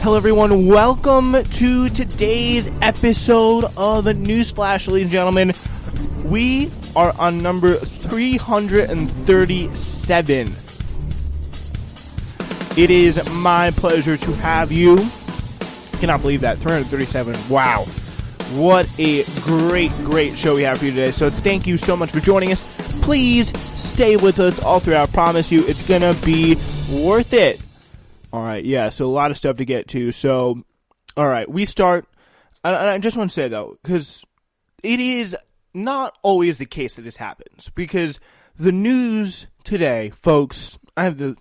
Hello everyone, welcome to today's episode of NEWSFLASH, ladies and gentlemen. We are on number 337. It is my pleasure to have you. Cannot believe that, 337, wow. What a great show we have for you today. So thank you so much for joining us. Please stay with us all throughout. I promise you it's gonna be worth it. Alright, yeah, so a lot of stuff to get to. So, alright, we start, and I just want to say though, because it is not always the case that this happens, because the news today, folks, I have the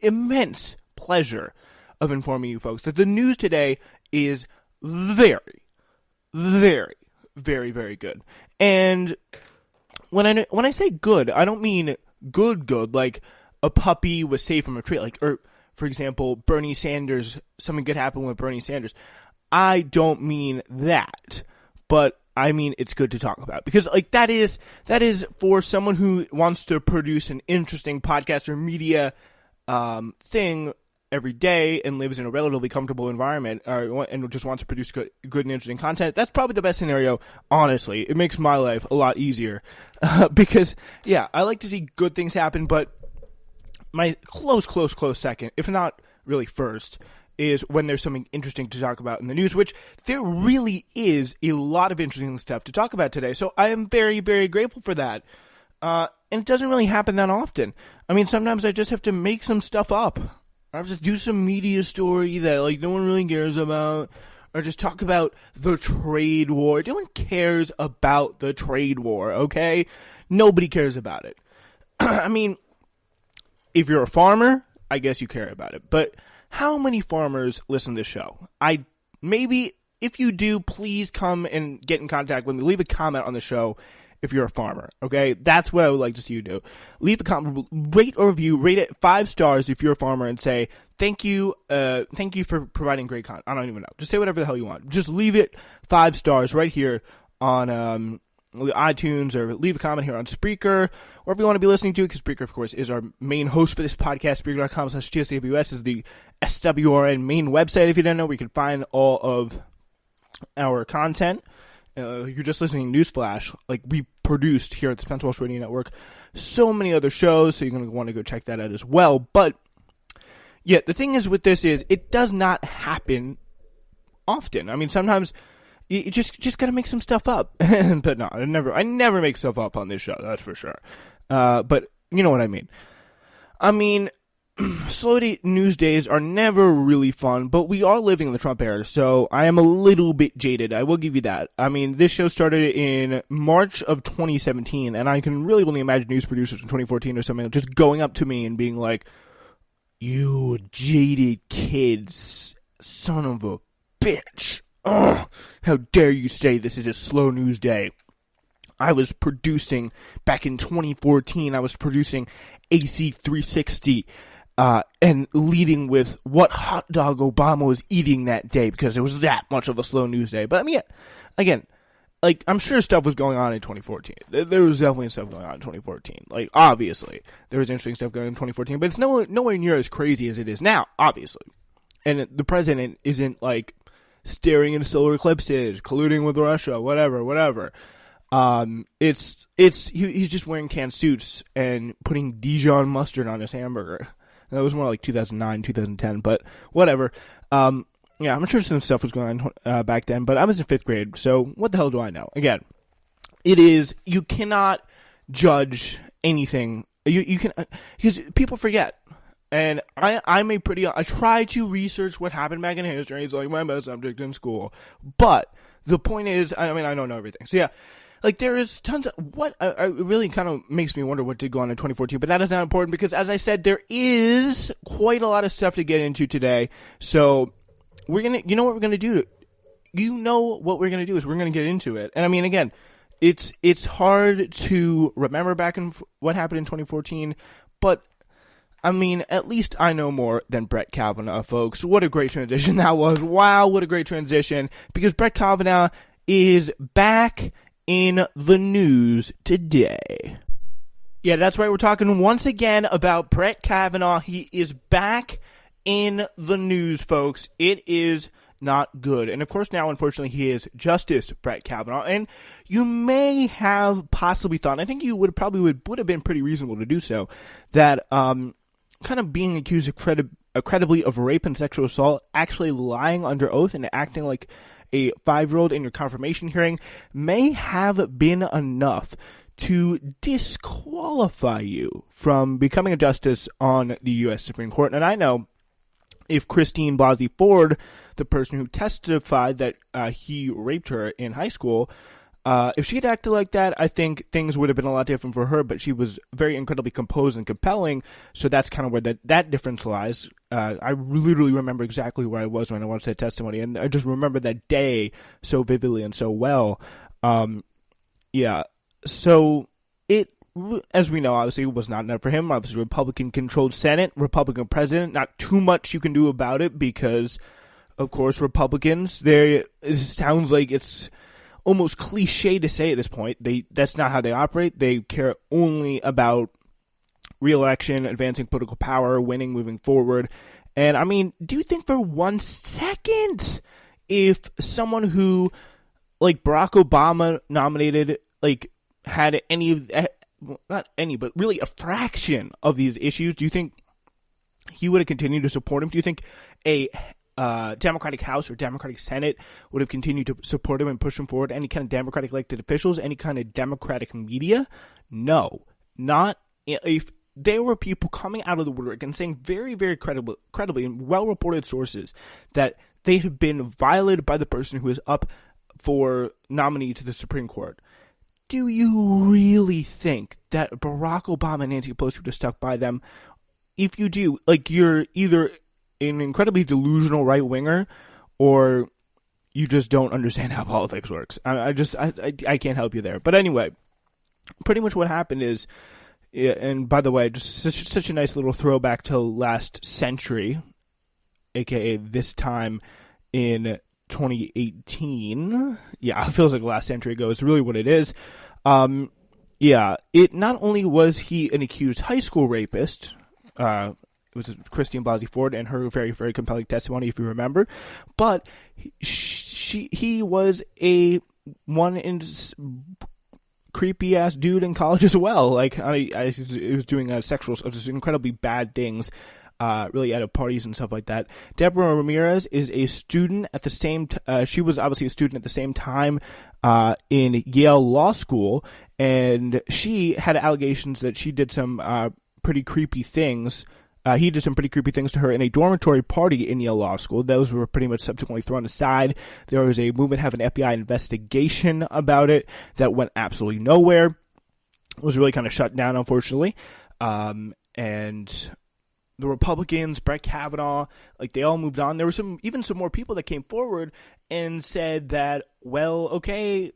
immense pleasure of informing you folks that the news today is very good. And when I say good, I don't mean good, like a puppy was saved from a tree, like, or for example, Bernie Sanders, something good happened with Bernie Sanders. I don't mean that, but I mean it's good to talk about, because like that is for someone who wants to produce an interesting podcast or media thing every day and lives in a relatively comfortable environment, and just wants to produce good and interesting content. That's probably the best scenario, honestly. It makes my life a lot easier, because yeah, I like to see good things happen, but my close second, if not really first, is when there's something interesting to talk about in the news, which there really is a lot of interesting stuff to talk about today. So I am very grateful for that. And it doesn't really happen that often. I mean, sometimes I just have to make some stuff up. Or just do some media story that like no one really cares about. Or just talk about the trade war. No one cares about the trade war, okay? Nobody cares about it. I mean, if you're a farmer, I guess you care about it. But how many farmers listen to this show? Maybe if you do, please come and get in contact with me. Leave a comment on the show if you're a farmer, okay? That's what I would like to see you do. Leave a comment, rate or review, rate it 5 stars if you're a farmer, and say, thank you for providing great content. I don't even know. Just say whatever the hell you want. Just leave it 5 stars right here on iTunes, or leave a comment here on Spreaker, wherever you want to be listening to, because Spreaker, of course, is our main host for this podcast. Spreaker.com/TSAWS is the SWRN main website, if you don't know, where you can find all of our content. You're just listening to NEWSFLASH, like we produced here at the Spencer Walsh Radio Network, so many other shows, so you're going to want to go check that out as well. But, yeah, the thing is with this is, it does not happen often. I mean, sometimes you just gotta make some stuff up. But no, I never make stuff up on this show, that's for sure. But you know what I mean. I mean, slow news days are never really fun, but we are living in the Trump era, so I am a little bit jaded, I will give you that. I mean, this show started in March of 2017, and I can really only imagine news producers in 2014 or something just going up to me and being like, "You jaded kids, son of a bitch. Ugh, how dare you say this is a slow news day." I was producing, back in 2014, I was producing AC 360, and leading with what hot dog Obama was eating that day, because it was that much of a slow news day. But I mean, again, like, I'm sure stuff was going on in 2014. There was definitely stuff going on in 2014. Like, obviously, there was interesting stuff going on in 2014, but it's nowhere near as crazy as it is now, obviously. And the president isn't, like, staring into solar eclipses, colluding with Russia, whatever. He's just wearing canned suits and putting Dijon mustard on his hamburger. That was more like 2009, 2010, but whatever. Yeah, I'm sure some stuff was going on back then, but I was in 5th grade, so what the hell do I know? Again, you cannot judge anything. You can, because people forget. And I try to research what happened back in history. It's like my best subject in school. But the point is, I mean, I don't know everything. So yeah, like there is tons of, it really kind of makes me wonder what did go on in 2014. But that is not important, because as I said, there is quite a lot of stuff to get into today. So you know what we're going to do? You know what we're going to do is we're going to get into it. And I mean, again, it's hard to remember back in what happened in 2014, but I mean, at least I know more than Brett Kavanaugh, folks. What a great transition that was. Wow, what a great transition. Because Brett Kavanaugh is back in the news today. Yeah, that's right. We're talking once again about Brett Kavanaugh. He is back in the news, folks. It is not good. And of course now, unfortunately, he is Justice Brett Kavanaugh. And you may have possibly thought, and I think you would have been pretty reasonable to do so, that kind of being accused credibly of rape and sexual assault, actually lying under oath and acting like a 5-year-old in your confirmation hearing may have been enough to disqualify you from becoming a justice on the U.S. Supreme Court. And I know if Christine Blasey Ford, the person who testified that he raped her in high school, if she had acted like that, I think things would have been a lot different for her, but she was very incredibly composed and compelling, so that's kind of where that difference lies. I literally remember exactly where I was when I watched that testimony, and I just remember that day so vividly and so well. So it, as we know, obviously it was not enough for him. Obviously, Republican-controlled Senate, Republican president, not too much you can do about it because, of course, Republicans, it sounds like it's almost cliche to say at this point. That's not how they operate. They care only about re-election, advancing political power, winning, moving forward. And I mean, do you think for 1 second if someone who, like Barack Obama nominated, like had any of, not any, but really a fraction of these issues, do you think he would have continued to support him? Do you think a Democratic House or Democratic Senate would have continued to support him and push him forward? Any kind of Democratic elected officials? Any kind of Democratic media? No. Not if there were people coming out of the woodwork and saying very, very credibly and well-reported sources that they had been violated by the person who is up for nominee to the Supreme Court. Do you really think that Barack Obama and Nancy Pelosi would have stuck by them? If you do, like, you're either an incredibly delusional right-winger or you just don't understand how politics works. I can't help you there. But anyway, pretty much what happened is, and by the way, just such a nice little throwback to last century, aka this time in 2018. Yeah, it feels like last century ago. It's really what it is. It not only was he an accused high school rapist, it was Christine Blasey Ford and her very, very compelling testimony, if you remember, but he was a creepy ass dude in college as well. Like I was doing just incredibly bad things, really at parties and stuff like that. Deborah Ramirez is a student at the same. She was obviously a student at the same time in Yale Law School, and she had allegations that she did some pretty creepy things. He did some pretty creepy things to her in a dormitory party in Yale Law School. Those were pretty much subsequently thrown aside. There was a movement to have an FBI investigation about it that went absolutely nowhere. It was really kind of shut down, unfortunately. And the Republicans, Brett Kavanaugh, like they all moved on. There were even some more people that came forward and said that, well, okay,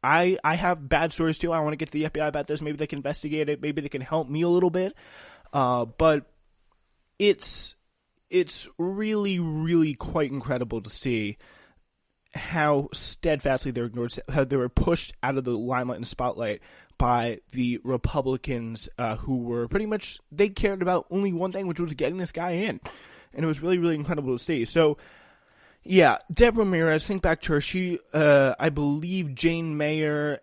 I have bad stories too. I want to get to the FBI about this. Maybe they can investigate it. Maybe they can help me a little bit. But it's really, really quite incredible to see how steadfastly they're ignored, how they were pushed out of the limelight and spotlight by the Republicans, who were pretty much, they cared about only one thing, which was getting this guy in. And it was really, really incredible to see. So, yeah, Deborah Ramirez, think back to her. She, I believe Jane Mayer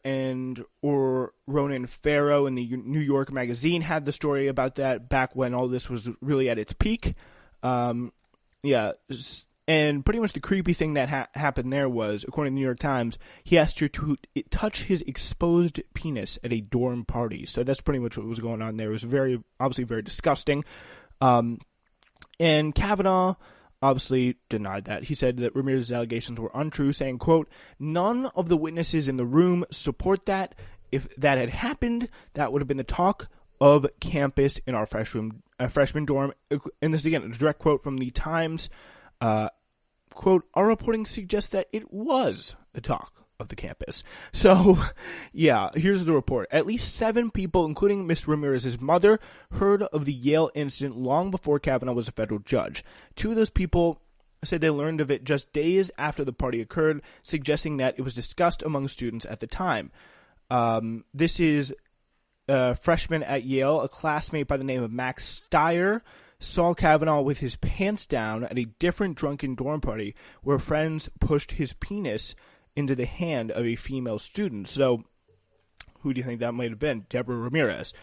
or Ronan Farrow in the New York Magazine had the story about that back when all this was really at its peak. And pretty much the creepy thing that happened there was, according to the New York Times, he asked her to touch his exposed penis at a dorm party. So that's pretty much what was going on there. It was obviously very disgusting. And Kavanaugh obviously denied that. He said that Ramirez's allegations were untrue, saying, quote, "None of the witnesses in the room support that. If that had happened, that would have been the talk of campus in our freshman dorm." And this, again, is a direct quote from the Times. Quote, "Our reporting suggests that it was the talk of the campus." So, yeah, here's the report. At least 7 people, including Miss Ramirez's mother, heard of the Yale incident long before Kavanaugh was a federal judge. 2 of those people said they learned of it just days after the party occurred, suggesting that it was discussed among students at the time. This is a freshman at Yale, a classmate by the name of Max Steyer, saw Kavanaugh with his pants down at a different drunken dorm party where friends pushed his penis into the hand of a female student. So, who do you think that might have been? Deborah Ramirez.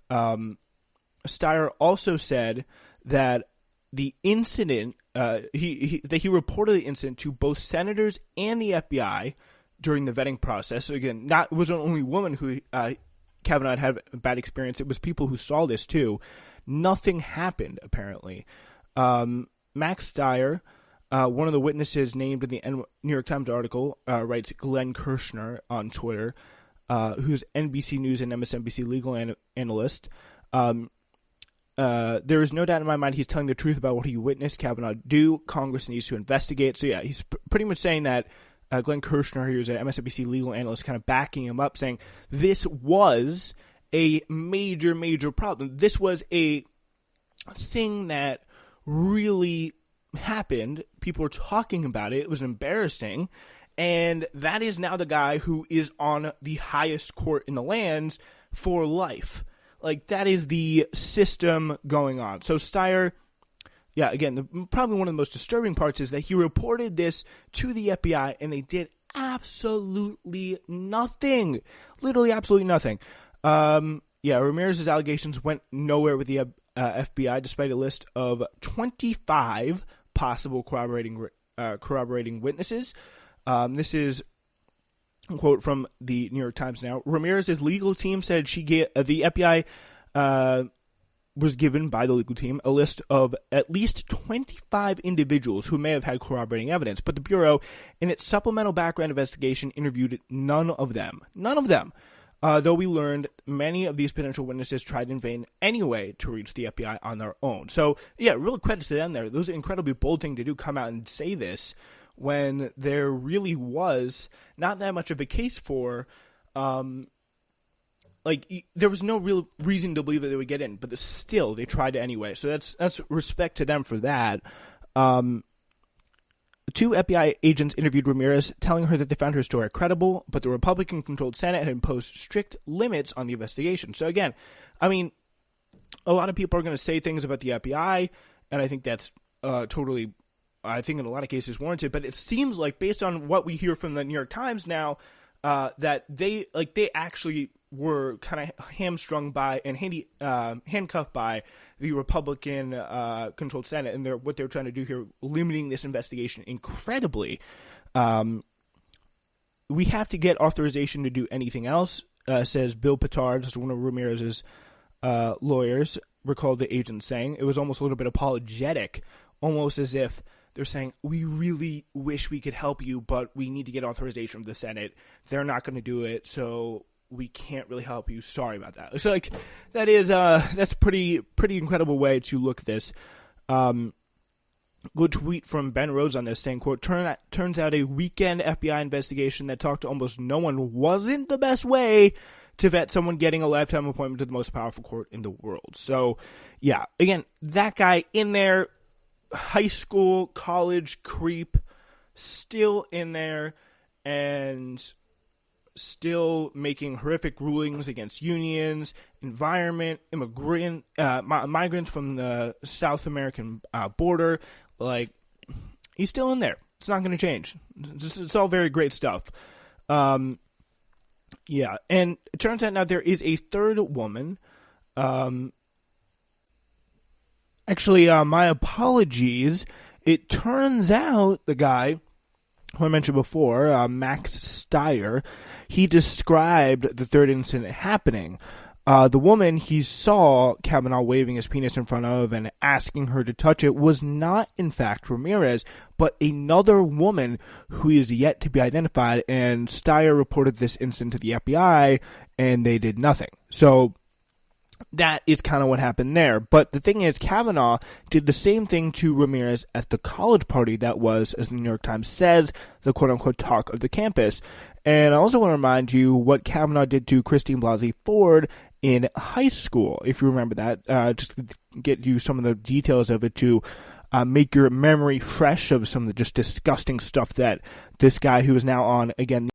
Steyer also said that the incident, that he reported the incident to both senators and the FBI during the vetting process. So again, it wasn't only women who Kavanaugh had a bad experience. It was people who saw this too. Nothing happened, apparently. Max Steyer, one of the witnesses named in the New York Times article, writes Glenn Kirshner on Twitter, who's NBC News and MSNBC legal analyst. There is no doubt in my mind he's telling the truth about what he witnessed Kavanaugh do. Congress needs to investigate. So yeah, he's pretty much saying that Glenn Kirshner, who's an MSNBC legal analyst, kind of backing him up, saying this was a major, major problem. This was a thing that really happened. People were talking about it. It was embarrassing. And that is now the guy who is on the highest court in the lands for life. Like, that is the system going on. So Steyer, yeah, again, probably one of the most disturbing parts is that he reported this to the FBI and they did absolutely nothing. Literally absolutely nothing. Ramirez's allegations went nowhere with the FBI despite a list of 25 possible corroborating witnesses. This is a quote from the New York Times now. Ramirez's legal team said the FBI was given by the legal team a list of at least 25 individuals who may have had corroborating evidence, but the Bureau, in its supplemental background investigation, interviewed none of them. None of them. Though we learned many of these potential witnesses tried in vain anyway to reach the FBI on their own. So, yeah, real credit to them there. It was an incredibly bold thing to do, come out and say this, when there really was not that much of a case for, there was no real reason to believe that they would get in, but still, they tried anyway. So that's respect to them for that. 2 FBI agents interviewed Ramirez, telling her that they found her story credible, but the Republican-controlled Senate had imposed strict limits on the investigation. So again, I mean, a lot of people are going to say things about the FBI, and I think that's totally, I think in a lot of cases warranted, but it seems like based on what we hear from the New York Times now, that they actually were kind of hamstrung by and handcuffed by the Republican controlled Senate, and what they're trying to do here, limiting this investigation incredibly. We have to get authorization to do anything else, says Bill Petard, just one of Ramirez's lawyers, recalled the agent saying. It was almost a little bit apologetic, almost as if they're saying, we really wish we could help you, but we need to get authorization from the Senate. They're not going to do it, so we can't really help you. Sorry about that. So, like, that is that's pretty incredible way to look at this. Good tweet from Ben Rhodes on this saying, quote, turns out a weekend FBI investigation that talked to almost no one wasn't the best way to vet someone getting a lifetime appointment to the most powerful court in the world. So, yeah, again, that guy in there, high school, college creep, still in there, and still making horrific rulings against unions, environment, migrants from the South American border. Like, he's still in there. It's not going to change. It's all very great stuff. Yeah, and it turns out now there is a third woman. Actually, my apologies. It turns out the guy who I mentioned before, Max Steyer, he described the third incident happening. The woman he saw Kavanaugh waving his penis in front of and asking her to touch it was not, in fact, Ramirez, but another woman who is yet to be identified, and Steyer reported this incident to the FBI, and they did nothing. So that is kind of what happened there. But the thing is, Kavanaugh did the same thing to Ramirez at the college party that was, as the New York Times says, the quote-unquote talk of the campus. And I also want to remind you what Kavanaugh did to Christine Blasey Ford in high school, if you remember that. Just to get you some of the details of it to make your memory fresh of some of the just disgusting stuff that this guy who is now on, again,